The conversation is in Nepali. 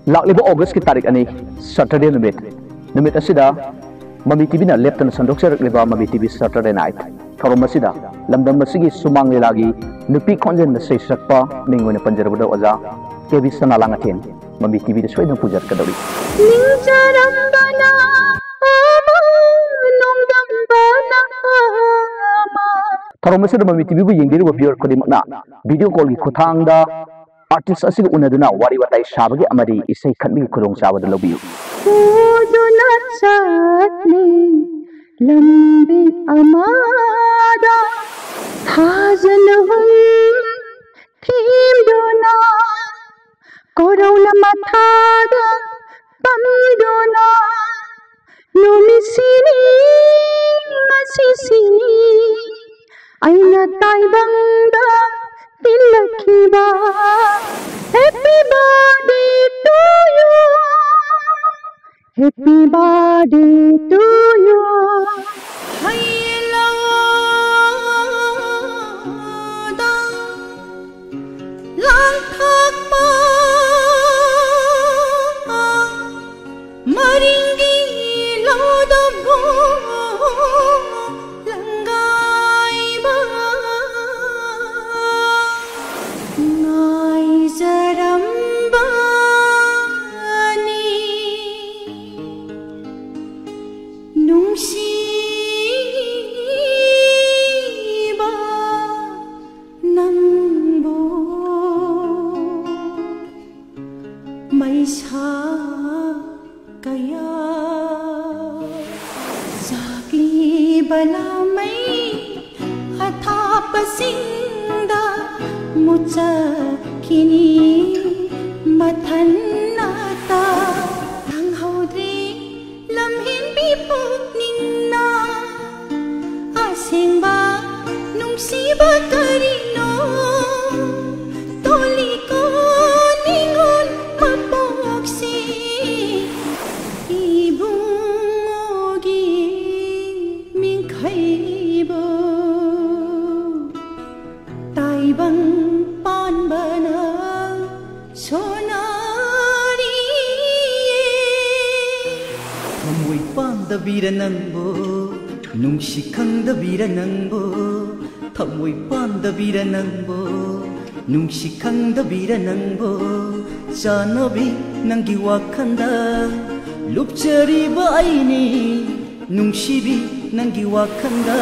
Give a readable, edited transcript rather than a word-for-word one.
लाक्लिबा ऑगस्ट की तारीख अनी सैटरडे नुमित असिदा ममी टीवी ना लेप्टन संदोक्चरक्लिबा ममी टीवी सैटरडे नाइट थौरम असिदा लमदम मसिगी सुमांग लिलागी नुपी खोंजेन सैसरक्पा मिंग ओइना पंजरबदा ओजा केबी सनालांगाथेन ममी टीवी दे सोइदन पुजरकदौरी थौरम असिदा ममी टीवी बु येंगिरिबा व्यूअर खुदिमकना वीडियो कॉल की खुथांगदा आर्टिस्ट असिग उनदुना वारी वाताई साबगे अमरी इसै खनबी खुदोंग चाबद लबियु ओदुना चातले लंबी अमादा थाजनहुम थीमदुना कोरौना माथादा पमदुना नुमिसिनी मसिसिनी आइना ताइबंगा तिलखिबा happy birthday to you happy birthday to you hello दा लांथाकपा मरिंगी लोदबो लंगाइबा मैसा कया जागली बलामै अथापसिंदा मुचखिनी मथन्नाता थांहौद्रे लम्हेनबी पुकनिंगना आसेंबा नुंसिबा करिनो तोलिको निंगुन मपोक्सी इबुंगोगी मिंखैबो ताइबंग पानबना सोनारी थमोय पानदबीर नंबो नुंसि खंदबीर नंबो थमोय पानदबीर नंबो नुंसि खंदबीर नंबो जानबी नंगी वाखंदा लुपचरीबा आइनी नुंसिबी नंगी वाखंदा